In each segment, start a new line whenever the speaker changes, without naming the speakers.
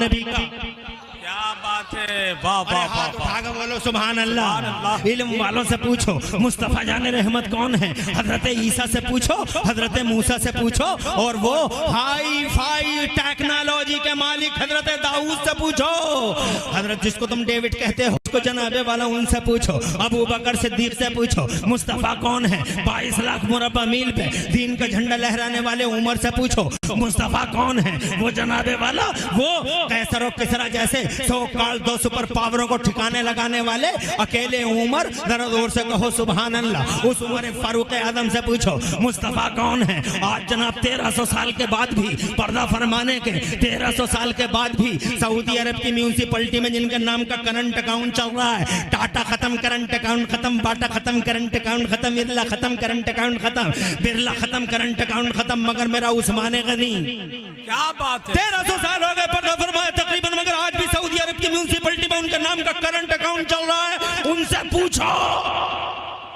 नबी का।
क्या बात है, वाह वाह वाह वाह।
बोलो सुभान अल्लाह। इल्म वालों से पूछो मुस्तफा जाने रहमत कौन है, हजरत ईसा से पूछो, हजरत मूसा से पूछो, और वो हाई फाई टेक्नोलॉजी के मालिक हजरत दाऊद से पूछो। हजरत जिसको तुम डेविड कहते हो उसको जनाबे वाला उनसे पूछो, अबू बकर सिद्दीक से पूछो मुस्तफा कौन है, 22 लाख मुरब्बा मील पे दीन का झंडा लहराने वाले उमर से पूछो मुस्तफा कौन है, वो जनाबे वाला, वो कैसर और किसरा जैसे 100 काल 2 सुपर पावरों को ठिकाने लगाने वाले अकेले उमर। जरा जोर से कहो सुभान अल्लाह। उस उमर फारूक आजम से पूछो मुस्तफा कौन है। आज जनाब 1300 साल के बाद भी पर्दा फरमाने के 1300 साल के बाद भी सऊदी अरब की म्यूनिसिपैलिटी में जिनके नाम का करंट अकाउंट चल रहा है, टाटा खत्म करंट अकाउंट खत्म, बाटा खत्म करंट अकाउंट खत्म, बिरला खत्म करंट अकाउंट खत्म, बिरला खत्म करंट अकाउंट खत्म, मगर मेरा उस्मान गनी।
क्या बात है,
1300 साल हो गए पर्दा फरमाए तकरीबन, मगर आज भी सऊदी अरब की म्यूनिसिपैलिटी में उनके नाम का करंट अकाउंट चल रहा है। उनसे पूछो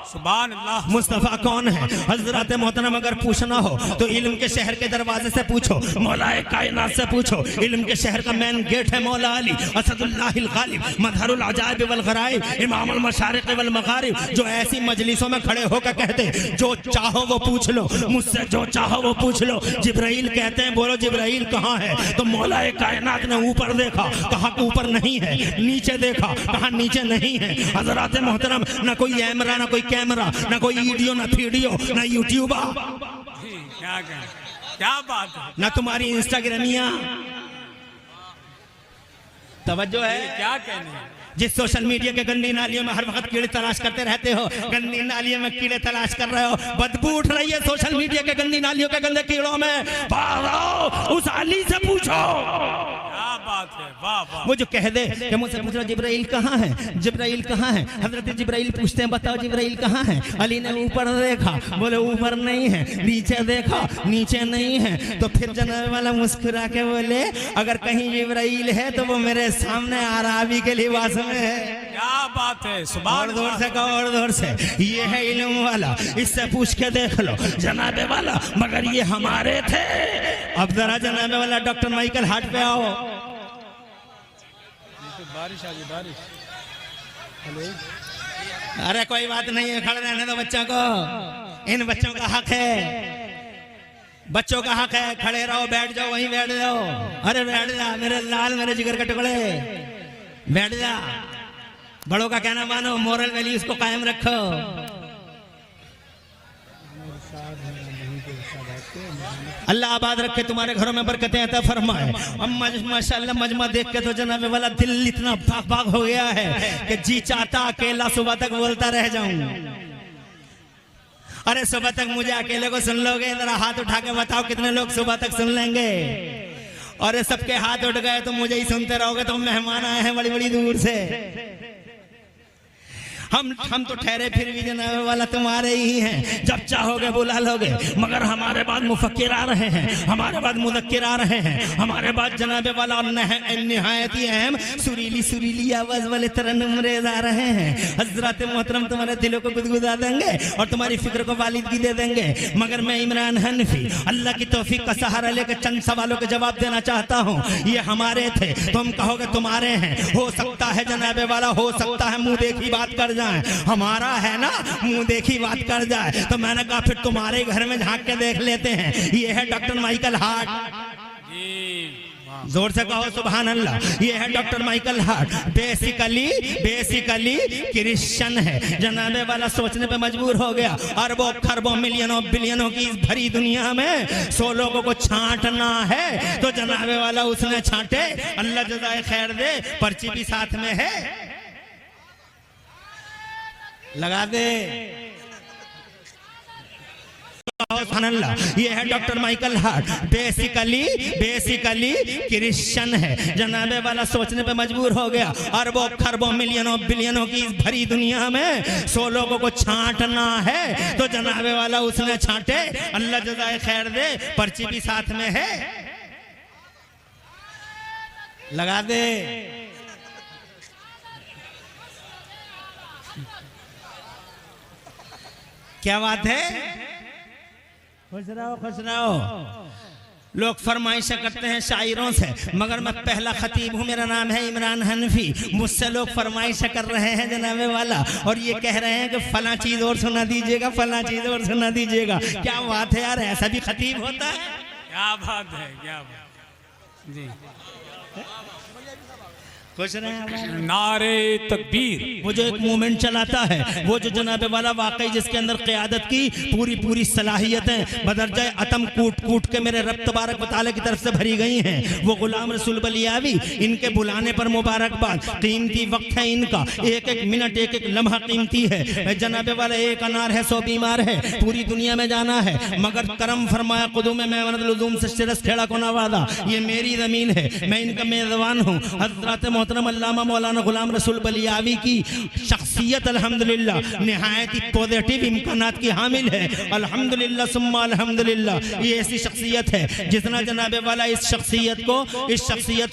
सुभान अल्लाह
मुस्तफा कौन है। हजरत मोहतरम अगर पूछना हो तो इल्म के शहर के दरवाजे से पूछो, मौलाए कायनात से पूछो। इल्म के शहर का मेन गेट है मौला अली असदुल्लाहिल गालिब मजहरुल अजाइब वल गराइब इमामुल मशारिक वल मगारिब, जो ऐसी मजलिसों में खड़े होकर कहते जो चाहो वो पूछ लो, मुझसे जो चाहो वो पूछ लो। जिब्राइल कहते हैं बोलो जिब्राइल कहाँ है, तो मौलाए कायनात ने ऊपर देखा, कहा ऊपर नहीं है, नीचे देखा, कहा नीचे नहीं है। हजरत मोहतरम न कोई कैमरा, न कोई कैमरा, ना कोई वीडियो, ना वीडियो, ना यूट्यूब,
क्या बात है,
ना तुम्हारी इंस्टाग्रामिया। तवज्जो है,
क्या कहने।
जिस सोशल मीडिया के गंदी नालियों में हर वक्त कीड़े तलाश करते रहते हो, गंदी नालियों में कीड़े तलाश कर रहे हो, बदबू उठ रही है सोशल मीडिया के गंदी नालियों के गंदे कीड़ों में। उस अली से पूछो,
क्या बात है, वाह वाह।
वो जो कह दे कि मुझसे पूछ रहा जिब्राइल कहाँ है, जिब्राइल कहाँ है। हजरत जिब्राइल पूछते हैं बताओ जिब्राइल कहाँ है। अली ने ऊपर देखा, बोले ऊपर नहीं है, नीचे देखा, नीचे नहीं है। तो फिर जनाब वाला मुस्कुरा के बोले अगर कहीं जिब्राइल है तो वो मेरे सामने आराबी के लिबास में है।
क्या बात है, सुभान
और जोर से कहो, और जोर से। ये है इल्म वाला, इससे पूछ के देख लो जनाबे वाला, मगर ये हमारे थे। अब जरा जनाबे वाला डॉक्टर माइकल हार्ट पे आओ।
बारिश आ गई, बारिश। हेलो,
अरे कोई बात नहीं है, खड़े रहने दो बच्चों को, इन बच्चों का हक है, बच्चों का हक है। खड़े रहो, बैठ जाओ, वहीं बैठ जाओ। अरे बैठ जा मेरे लाल, मेरे जिगर के टुकड़े, बैठ जा। बड़ों का कहना मानो, मोरल वैल्यूज को कायम रखो। अल्लाह आबाद रखे, तुम्हारे घरों में बरकतें अता फरमाए। अब माशाअल्लाह मजमा देख के तो जनाबे वाला दिल इतना भाग भाग हो गया है कि जी चाहता अकेला सुबह तक बोलता रह जाऊं। अरे सुबह तक मुझे अकेले को सुन लोगे, जरा हाथ उठा के बताओ कितने लोग सुबह तक सुन लेंगे। और सबके हाथ उठ गए तो मुझे ही सुनते रहोगे, तो मेहमान आए हैं बड़ी बड़ी दूर से। हम तो ठहरे फिर भी जनाब वाला तुम्हारे ही हैं, जब चाहोगे बुला लोगे। मगर हमारे बाद मुफक्किर आ रहे हैं, हमारे बाद मुदक्किर आ रहे हैं, हमारे बाद जनाब वाला निहायत ही अहम सुरीली सुरीली आवाज वाले तरन्नुम रेज़ आ रहे हैं। हजरत मोहतरम तुम्हारे दिलों को गुदगुदा देंगे और तुम्हारी फिक्र को वालिदगी दे देंगे। मगर मैं इमरान हनफी अल्लाह की तौफीक का सहारा लेकर चंद सवालों के जवाब देना चाहता हूँ। ये हमारे थे, तुम कहोगे तुम्हारे हैं। हो सकता है जनाब वाला, हो सकता है मुंह देखी बात कर, हमारा है ना, मुंह देखी बात कर जाए। तो मैंने कहा फिर तुम्हारे घर में झांक के देख लेते हैं। ये है डॉक्टर माइकल हार्ट। जोर से कहो सुभान अल्लाह। ये है doctor Michael Hart. Basically Christian है। जनाबे वाला सोचने पे मजबूर हो गया, अरबों खरबों मिलियनों बिलियनों की इस भरी दुनिया में 100 लोगों को छांटना है, तो जनाबे वाला उसने छांटे। अल्लाह जज़ाए खैर दे, पर्ची भी साथ में है, लगा दे। ये है doctor Michael Hart. Basically Christian है। जनाबे वाला सोचने पे मजबूर हो गया, अरबों खरबों मिलियनों बिलियनों की इस भरी दुनिया में 100 लोगों को छांटना है, तो जनाबे वाला उसने छांटे। अल्लाह जज़ाए खैर दे, पर्ची भी साथ में है, लगा दे। क्या बात है, खुश रहो खुश रहो। लोग फरमाइशें करते हैं शायरों से, मगर मैं पहला खतीब हूँ, मेरा नाम है इमरान हनफी। मुझसे लोग फरमाइशें कर रहे हैं जनाबे वाला, और ये कह रहे हैं कि फला चीज़ और सुना दीजिएगा, फला चीज़ और सुना दीजिएगा। क्या बात है यार, ऐसा भी खतीब होता है?
क्या बात है, क्या बात जी।
खुश रहे
नारे तकबीर।
वो जो एक मूवमेंट चलाता है, वो जो जनाबे वाला वाकई जिसके अंदर क़यादत की पूरी पूरी सलाहियतें बदरजा अतम कूट कूट के मेरे रब तबारक व तआला की तरफ से भरी गई हैं, वो गुलाम रसूल बलियावी, इनके बुलाने पर मुबारकबाद। कीमती वक्त है इनका, एक एक मिनट एक एक लम्हा कीमती है जनाबे वाला। एक अनार है 100 बीमार है, पूरी दुनिया में जाना है, मगर करम फरमाया कुदुम में लुज़ूम से शिरस खेड़ा को नवादा। ये मेरी ज़मीन है, मैं इनका मेज़बान हूँ। हज़रत मोहतरम अल्लामा मौलाना गुलाम रसूल बलियावी की शख्सियत अल्हम्दुलिल्लाह निहायत ही पॉजिटिव इम्कानात की हामिल है। अल्हम्दुलिल्लाह सुम्मा अल्हम्दुलिल्लाह। ये ऐसी शख्सियत है जितना जनाबे वाला इस शख्सियत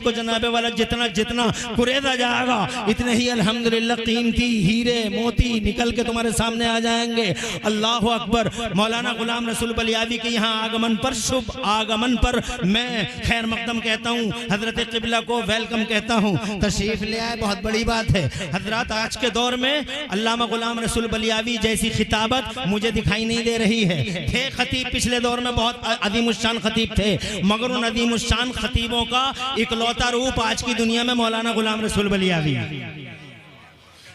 को जनाबे वाला जितना जितना कुरेदा जाएगा, इतने ही अल्हम्दुलिल्लाह कीमती हीरे मोती निकल के तुम्हारे सामने आ जाएंगे। अल्लाह अकबर। मौलाना गुलाम रसूल बलियावी के यहाँ आगमन पर, शुभ आगमन पर मैं खैर मकदम कहता हूँ, हजरत क़िबला को वेलकम कहता हूँ। तशरीफ ले आए, बहुत बड़ी बात है हजरत। आज के दौर में अल्लामा गुलाम रसूल बलियावी जैसी खिताबत मुझे दिखाई नहीं दे रही है। थे खतीब पिछले दौर में बहुत अज़ीमुश्शान खतीब थे, मगर उन अज़ीमुश्शान खतीबों का इकलौता रूप आज की दुनिया में मौलाना गुलाम रसूल बलियावी।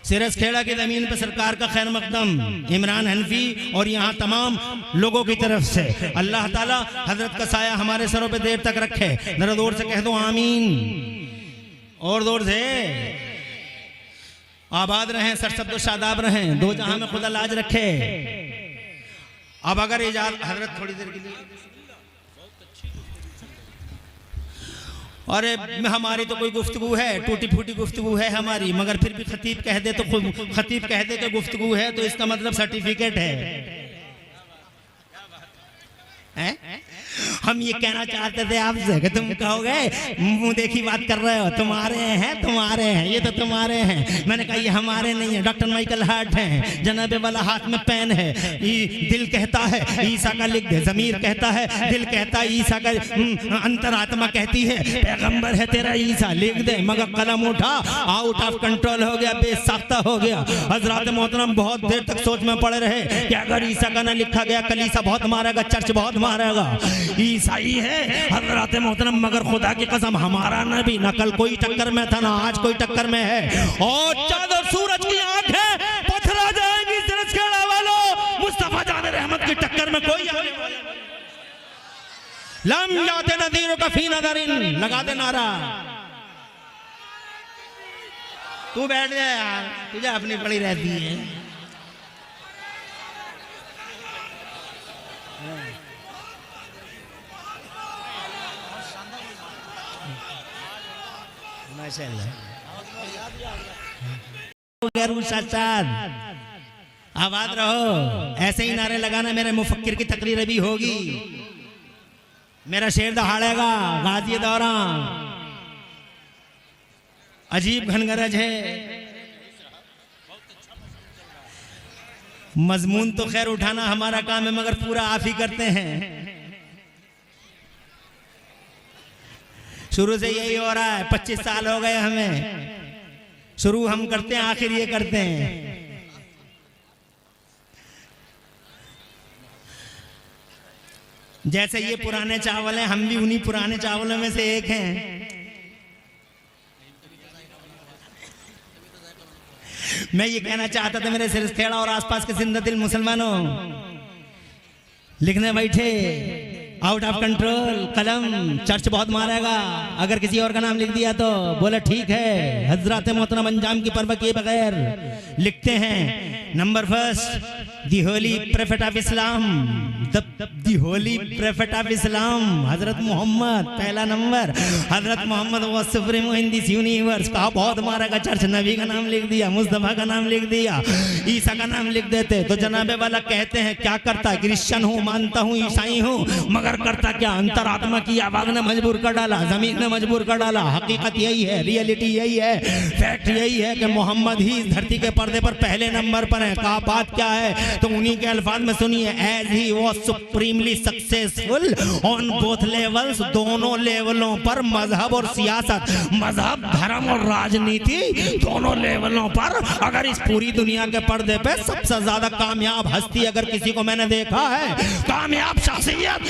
सिरस खेड़ा की ज़मीन पर सरकार का खैर मकदम इमरान हनफी और यहाँ तमाम लोगों की तरफ से अल्लाह ताला हजरत का साया हमारे सरों पे देर तक रखे। जरा जोर से कह दो आमीन, और जोर से। आबाद रहें, सरसब्द शादाब रहें, दो जहां में खुदा लाज रखे। अब अगर इजाज़त हजरत थोड़ी देर के लिए, अरे हमारी तो कोई गुफ्तगू है, टूटी फूटी गुफ्तगू है हमारी, मगर फिर भी खतीब कह दे तो खतीब कह दे कि गुफ्तगू है तो इसका मतलब सर्टिफिकेट है? हम ये कहना चाहते थे आपसे कि तुम कहोगे मुंह देखी बात कर रहे हो, तुम्हारे हैं, ये तो तुम्हारे हैं। मैंने कहा ये हमारे नहीं है, डॉक्टर माइकल हार्ट हैं जनाबे वाला, हाथ में पेन है। दिल कहता है ईसा का लिख दे, ज़मीर कहता है, दिल कहता है ईसा का, अंतरात्मा कहती है पैगंबर है तेरा ईसा, लिख दे, मगर कलम उठा, आउट ऑफ कंट्रोल हो गया, बेसाख्ता हो गया। हजरत मोहतरम बहुत देर तक सोच में पड़े रहे कि अगर ईसा का ना लिखा गया, कलीसा बहुत मारेगा, चर्च बहुत मारेगा, ईसाई है हजरत मोहतरम, मगर खुदा की कसम हमारा नबी ना कल कोई टक्कर में था ना आज कोई टक्कर में है। और चाँद और सूरज की आंखें पथरा जाएंगी सिरस खेड़ा वालों, मुस्तफा जान रहमत की टक्कर में कोई लम याते नज़ीरों का फी नज़रिन, लगा दे नारा। तू बैठ जा यार, तुझे अपनी पड़ी रहती है। आबाद रहो, ऐसे ही नारे लगाना। मेरे मुफक्किर की तकरीर अभी होगी, मेरा शेर दहाड़ेगा, गाजी दौरा अजीब घनगरज है। मजमून तो खैर उठाना हमारा काम है, मगर पूरा आप ही करते हैं। शुरू से यही हो रहा है, 25 साल हो गए हमें, शुरू हम करते हैं आखिर ये करते हैं। जैसे ये पुराने चावल हैं, हम भी उन्हीं पुराने चावलों में से एक हैं। मैं ये कहना चाहता था मेरे सिरस खेड़ा और आसपास के जिंदा दिल मुसलमानों, लिखने बैठे आउट ऑफ कंट्रोल, कलम चर्च बहुत मारेगा, अगर किसी और का नाम लिख दिया तो बोले ठीक है। हजरत मोहतरम अंजाम की परवाह किए बगैर लिखते हैं, number first the holy prophet of Islam, the holy prophet of Islam हजरत मोहम्मद, पहला नंबर। हजरत मोहम्मद वो सुप्रीम इन दिस यूनिवर्स, कहा बहुत मारेगा चर्च, नबी का नाम लिख दिया, मुस्तफा का नाम लिख दिया, ईसा का नाम लिख देते तो जनाबे वाला कहते हैं क्या करता, क्रिश्चियन हूँ, मानता हूँ, ईसाई हूँ, मगर करता क्या, अंतरात्मा की आवाज ने मजबूर कर डाला, जमीन ने मजबूर कर डाला। हकीकत यही है, रियलिटी यही है, फैक्ट यही है कि मोहम्मद ही धरती के पर्दे पर पहले नंबर पर है। कहा बात क्या है, तो उन्हीं के अल्फाज में सुनिए, as he was supremely successful on both levels, दोनों लेवलों पर, मजहब और सियासत, मजहब धर्म और राजनीति दोनों लेवलों पर। अगर इस पूरी दुनिया के पर्दे पे सबसे ज्यादा कामयाब हस्ती अगर किसी को मैंने देखा है, कामयाब शख्सियत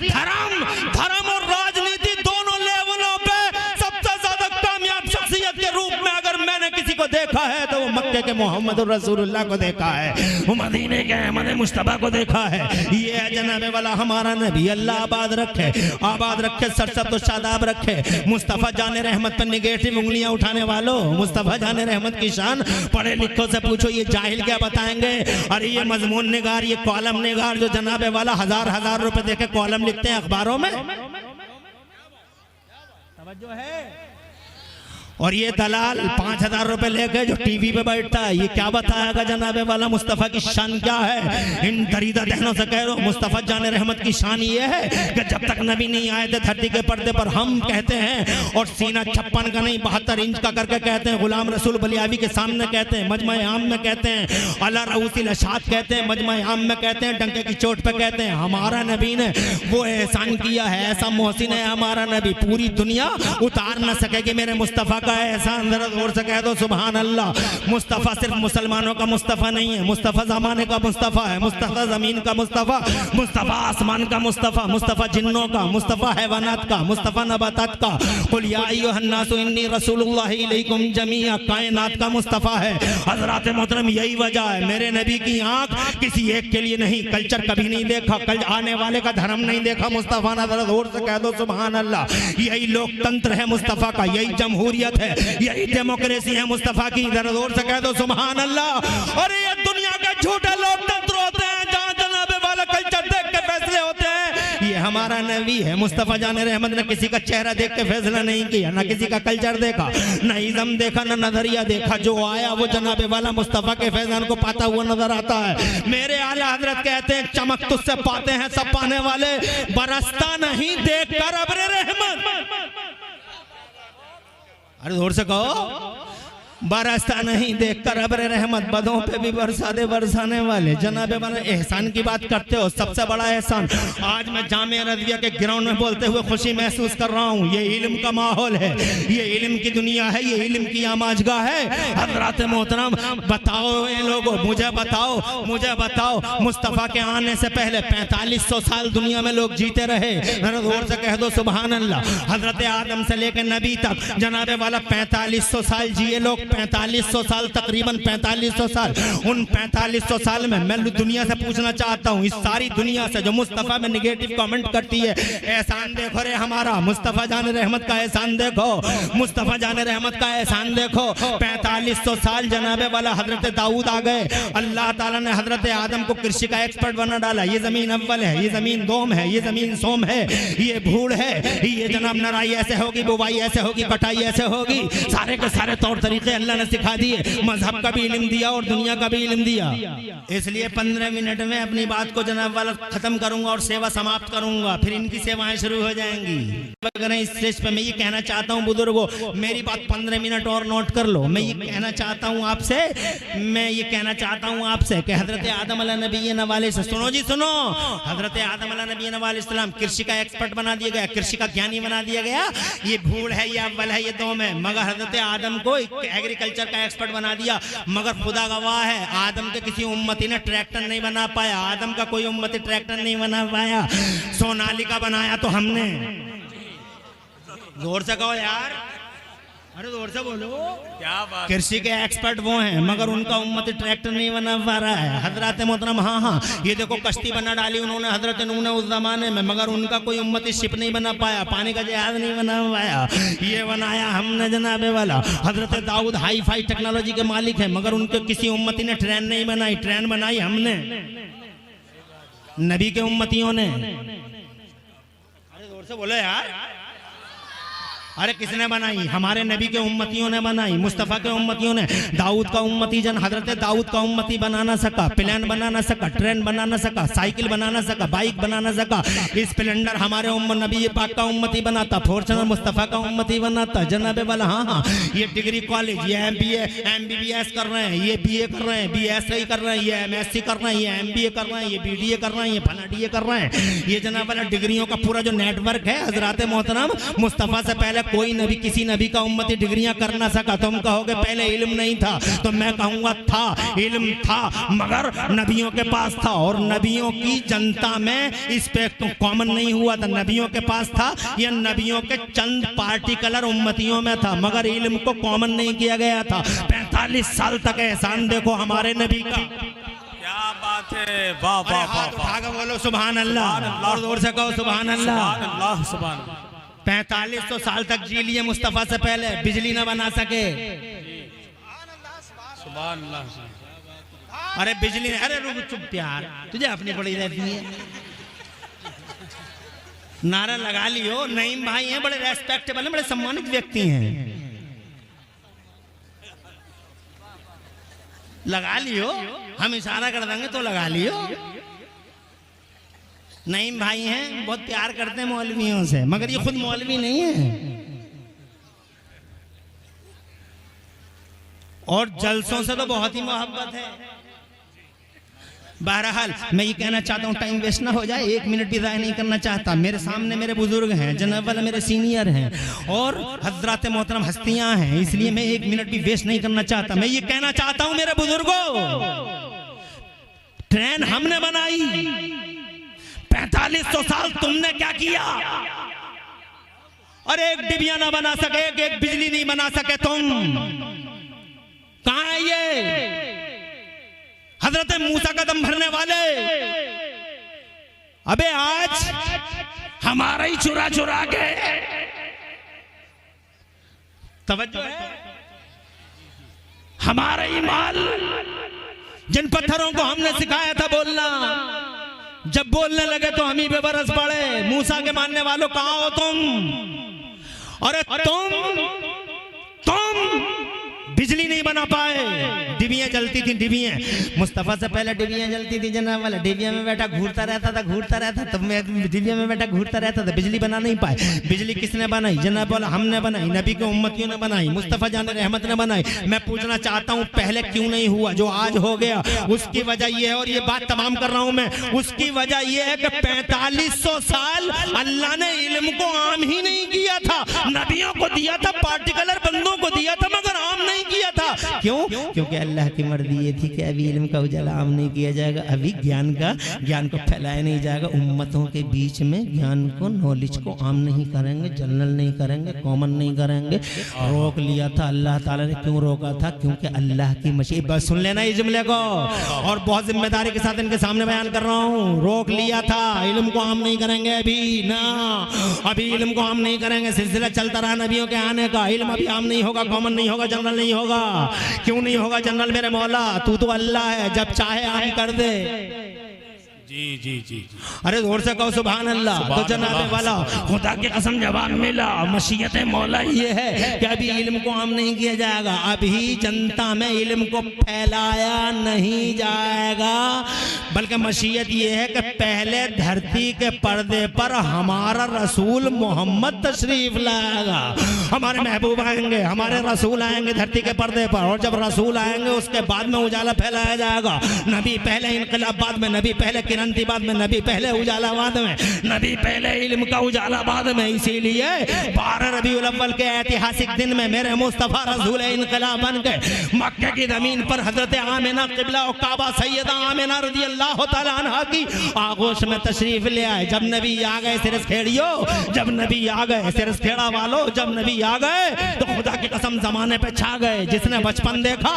धर्म और राजनीति दोनों लेवलों पे सबसे ज्यादा कामयाब शख्सियत के रूप में अगर मैंने किसी को देखा है तो वो मक्के के मोहम्मद रसूलुल्लाह को देखा है, वो मदीने के अहमद मुस्तफा को देखा है। ये है जनाबे वाला हमारा नबी। अल्लाह आबाद रखे, सरसत तो शादाब रखे। मुस्तफा जाने रहमत पर निगेटिव उंगलियां उठाने वालों, मुस्तफा जाने रहमत की शान पढ़े लिखों से पूछो, ये जाहिल क्या बताएंगे। अरे ये मजमून निगार, ये कॉलम निगार जो जनाबे वाला हजार रुपए देके कॉलम लिखते हैं अखबारों में, तवज्जो है। और ये दलाल 5000 रुपए लेके जो टीवी पे बैठता है, ये क्या बताएगा जनाबे वाला मुस्तफा की शान क्या है। इन दरीदा दहनों से कह रहा हूं, मुस्तफा जाने रहमत की शान ये है कि जब तक नबी नहीं आए थे धरती के पर्दे पर, हम कहते हैं, और सीना 56 का नहीं 72 इंच का करके कहते हैं, गुलाम रसूल बलियावी के सामने कहते हैं, मजमा आम में कहते हैं, अला रऊसिल अशात कहते हैं, मजमा आम में कहते हैं, डंके की चोट पे कहते हैं। हमारा नबी ने वो एहसान किया है, ऐसा मोहसिन है हमारा नबी, पूरी दुनिया उतार न सकेगी मेरे मुस्तफा का एहसान। जरा जोर से कह दो सुभान अल्लाह। मुस्तफा सिर्फ मुसलमानों का मुस्तफा नहीं है, मुस्तफा जमाने का मुस्तफा है, मुस्तफा जमीन का मुस्तफा, मुस्तफा आसमान का मुस्तफा, मुस्तफा जिन्नों का, मुस्तफा हैवानात का, मुस्तफा नबातात का। कुल या अय्युहन्नासु इन्नी रसूलुल्लाहि इलैकुम जमीआ, कायनात का मुस्तफा है। हजरात मोहतरम, यही वजह है मेरे नबी की आंख किसी एक के लिए नहीं, कल्चर कभी नहीं देखा, कल आने वाले का धर्म नहीं देखा मुस्तफा ने। जरा जोर से कह दो सुभान अल्लाह। यही लोकतंत्र है मुस्तफा का, यही जमहूरियत है, यही डेमोक्रेसी है मुस्तफा की। जरा जोर से कह दो सुभान अल्लाह। और ये दुनिया के झूठे लोकतंत्र होते हैं जहां जनाबे वाला कल्चर देख के फैसले होते हैं। ये हमारा नबी है मुस्तफा जाने रहमत ने किसी का चेहरा देख के फैसला नहीं किया, ना किसी का कल्चर देखा, ना इज़्म देखा, ना नजरिया देखा। जो आया वो जनाबे वाला मुस्तफा के फैजान को पाता हुआ नजर आता है। मेरे आला हजरत कहते हैं, चमक तुझसे पाते हैं सब पाने वाले, बरसता नहीं देख कर अब्रे रहमत। अरे जोर से कहो, बरसता नहीं देखकर अब्रे रहमत, बदों पे भी बरसा दे बरसाने वाले। जनाबे वाले एहसान की बात करते हो, सबसे बड़ा एहसान आज मैं जामिया रज़िया के ग्राउंड में बोलते हुए खुशी महसूस कर रहा हूँ। ये इल्म का माहौल है, ये इल्म की दुनिया है, ये इल्म की आमाजगाह है। हज़रात मोहतरम, बताओ ये लोगों, मुझे बताओ मुस्तफ़ा के आने से पहले 4500 साल दुनिया में लोग जीते रहे। जोर से कह दो सुभान अल्लाह। हज़रत आदम से लेकर नबी तक जनाबे वाला 4500 साल जिए लोग, 4500 साल, तकरीबन 4500 साल। उन 4500 साल में मैं दुनिया से पूछना चाहता हूँ, इस सारी दुनिया से जो मुस्तफ़ा में निगेटिव कमेंट करती है, एहसान देखो रे हमारा, मुस्तफ़ा जाने रहमत का एहसान देखो, मुस्तफ़ा जाने रहमत का एहसान देखो। 4500 साल जनाबे वाला हजरत दाऊद आ गए, अल्लाह ताला ने हजरत आदम को कृषि का एक्सपर्ट बना डाला। ये जमीन अव्वल है, ये जमीन दोम है, ये जमीन सोम है, ये भूड़ है, ये जनाब नराई ऐसे होगी, बुवाई ऐसे होगी, कटाई ऐसे होगी, सारे के सारे तौर तरीके अल्लाह ने सिखा दिए। मजहब का भी इल्म दिया और दुनिया का भी इल्म दिया। इसलिए 15 मिनट में अपनी बात को जनाब वाला खत्म करूंगा और सेवा समाप्त करूंगा, फिर इनकी सेवाएं शुरू हो जाएंगी। इस स्टेज पे मैं ये कहना चाहता हूँ बुजुर्गों, मेरी बात 15 मिनट और नोट कर लो। मैं ये कहना चाहता हूँ आपसे कि हजरत आदम अलैहि नबी नवाले से सुनो जी, सुनो। हजरत आदम अलैहि नबी नवाले सलाम कृषि का एक्सपर्ट बना दिया गया, कृषि का ज्ञानी बना दिया गया। ये भूड़ है, ये अव्वल है, ये दोम है, मगर हजरत आदम को एग्रीकल्चर का एक्सपर्ट बना दिया। मगर खुदा गवाह है, आदम के किसी उम्मती ने ट्रैक्टर नहीं बना पाया, आदम का कोई उम्मती ट्रैक्टर नहीं बना पाया। सोनालिका बनाया तो हमने। जोर से कहो यार, अरे जोर से बोलो,
क्या बात।
कृषि के एक्सपर्ट वो हैं, मगर उनका उम्मती ट्रैक्टर नहीं बना पा रहा है। हजरत मोहतरम, हाँ, ये देखो कश्ती बना डाली उन्होंने हजरत नूह ने उस जमाने में, मगर उनका कोई उम्मती शिप नहीं बना पाया, पानी का जहाज नहीं बना पाया। ये बनाया हमने जनाबे वाला। हजरत दाऊद हाई फाई टेक्नोलॉजी के मालिक है, मगर उनके किसी उम्मती ने ट्रेन नहीं बनाई, ट्रेन बनाई हमने, नबी के उम्मतियों ने। अरे जोर से बोलो यार। अरे किसने बनाई? हमारे नबी के उम्मतियों ने बनाई, मुस्तफ़ा के उम्मतियों ने। दाऊद का उम्मती जन हजरत दाऊद का उम्मती बना ना सका, प्लेन बना ना सका, ट्रेन बना ना सका, साइकिल बना ना सका, बाइक बना ना सका। स्प्लेंडर हमारे नबी पाक का उम्मती बनाता, फॉर्च्यूनर मुस्तफ़ा का उम्मती बनाता। जनाब वाला हाँ, ये डिग्री कॉलेज, ये MBBS कर रहे हैं, ये BA कर रहे हैं, BSc कर रहे हैं, ये MSc कर रहे हैं, ये MBA कर रहे हैं, ये BDA कर रहे हैं, ये फला DA कर रहे हैं। ये जनाब वाला डिग्रियों का पूरा जो नेटवर्क है हजरत मोहतरम मुस्तफ़ा से पहले कोई नबी किसी नबी का उम्मती डिग्रियां कर ना सका। तुम कहोगे पहले इल्म नहीं था, तो मैं कहूंगा था, इल्म था, मगर नबियों के पास था। और नबियों की जनता में इस पे कॉमन नहीं हुआ था, नबियों के पास था, यह नबियों के चंद पार्टिकुलर उम्मतियों में था, मगर इल्म को कॉमन नहीं किया गया था। 45 साल तक एहसान देखो हमारे नबी का।
क्या बात है, वाह वाह वाह वाह,
बोलो सुभान अल्लाह, और जोर से कहो सुभान अल्लाह।
सुभान अल्लाह, सुभान अल्लाह।
4500 साल तक जी लिए मुस्तफ़ा से पहले, बिजली ना बना सके।
सुभान अल्लाह।
अरे बिजली, अरे रुक चुप प्यार, तुझे अपनी पड़ी रहती है। नारा लगा लियो, नईम भाई हैं, बड़े रेस्पेक्टेबल हैं, बड़े सम्मानित व्यक्ति हैं, लगा लियो, हम इशारा कर देंगे तो लगा लियो। नईम भाई हैं, बहुत प्यार करते हैं मौलवियों से, मगर ये खुद मौलवी नहीं है। और जलसों से तो बहुत ही मोहब्बत है। बहरहाल मैं ये कहना चाहता हूँ, टाइम वेस्ट ना हो जाए, 1 मिनट भी ज़ाया नहीं करना चाहता। मेरे सामने मेरे बुजुर्ग हैं, जनाब वाला मेरे सीनियर हैं, और हजरत मोहतरम हस्तियां हैं, इसलिए मैं 1 मिनट भी वेस्ट नहीं करना चाहता। मैं ये कहना चाहता हूँ मेरे बुजुर्गों, ट्रेन हमने बनाई, 4500 साल तुमने क्या किया? और एक डिबिया ना बना सके, एक बिजली नहीं बना सके तुम। कहां है ये हजरत मूसा का दम भरने वाले? अबे आज हमारा ही चुरा चुरा के, तवज्जो है, हमारा ही माल, जिन पत्थरों को हमने सिखाया था बोलना, जब बोलने लगे तो हम ही पे बरस पड़े। मूसा के मानने वालों कहां हो तुम? अरे तुम बिजली नहीं बना पाए, डिबियां जलती थी, डिबियां, मुस्तफा से पहले डिबियां जलती थी जनाब वाला, डिबिया में बैठा घूरता रहता था, तब मैं डिबिया में बैठा घूरता रहता था, बिजली बना नहीं पाए। बिजली किसने बनाई? जनाब वाला हमने बनाई, नबी के उम्मतियों ने बनाई, मुस्तफा जान रहमत ने बनाई। मैं पूछना चाहता हूँ पहले क्यों नहीं हुआ जो आज हो गया? उसकी वजह यह है, और ये बात तमाम कर रहा हूं मैं, उसकी वजह यह है कि 4500 साल अल्लाह ने इल्म को आम ही नहीं किया था। नबियों को दिया था, पार्टिकुलर बंदों को दिया था, मगर आम नहीं किया था। क्यों? क्योंकि अल्लाह की मर्जी ये थी कि अभी इल्म का उजाला आम नहीं किया जाएगा, अभी ज्ञान को फैलाया नहीं जाएगा उम्मतों के बीच में, ज्ञान को, नॉलेज को आम नहीं करेंगे, जनरल नहीं करेंगे, कॉमन नहीं करेंगे। रोक लिया था अल्लाह ताला ने। क्यों रोका था? क्योंकि अल्लाह की मशीह, बस सुन लेना इस जुमले को, और बहुत जिम्मेदारी के साथ इनके सामने बयान कर रहा हूँ। रोक लिया था, इल्म को आम नहीं करेंगे अभी ना, अभी इल्म को आम नहीं करेंगे। सिलसिला चलता रहा नबियों के आने का, इल्म अभी आम नहीं होगा, कॉमन नहीं होगा, जनरल नहीं होगा। क्यों नहीं होगा जनरल? मेरे मौला तू तो अल्लाह है, जब चाहे आम कर दे।
जी जी जी,
अरे जोर से कहो सुभान अल्लाह। तो जनाब वाला खुदा की कसम जवाब मिला, मशीयत मौला ये है कि अभी इल्म को आम नहीं किया जाएगा, अभी जनता में इल्म को फैलाया नहीं जाएगा, बल्कि मशीयत ये है कि पहले धरती के पर्दे पर हमारा रसूल मोहम्मद तशरीफ लाएगा। हमारे महबूब आएंगे, हमारे रसूल आएंगे धरती के पर्दे पर, और जब रसूल आएंगे उसके बाद में उजाला फैलाया जाएगा। नबी पहले, इनकलाब बाद में, नबी पहले, किरंती बाद में, नबी पहले, उजाला बाद में, नबी पहले, इल्म का उजाला बाद में। इसीलिए 12 रबीउल अव्वल के ऐतिहासिक दिन में मेरे मुस्तफा रसूल इनकलाब बन के मक्के की जमीन पर हजरत आमिना किबला और काबा सैयदा आमिना रज़ी अल्लाह तआला अन्हा की आगोश में तशरीफ ले आए। जब नबी आ गए सिरस खेड़ियो, जब नबी आ गए सिरस खेड़ा वालों, जब नबी आ गए तो खुदा की कसम जमाने पे छा गए। जिसने बचपन देखा,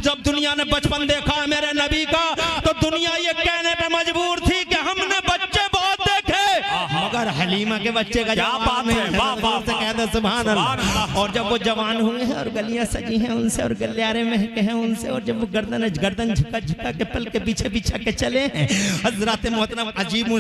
जब दुनिया ने बचपन देखा मेरे नबी का, तो दुनिया ये कहने पे मजबूर थी कि हमने बच्चे बहुत देखे, मगर हलीमा के बच्चे का
क्या बात है, वाह वाह
से कहते सुभान अल्लाह। और जब वो जवान हुए हैं और गलियां सजी हैं उनसे, और गलियारे महके हैं उनसे, और जब वो गर्दन झुका झुका के पल के पीछे पीछे के चले हैं, हजरत मोहतरम अजीब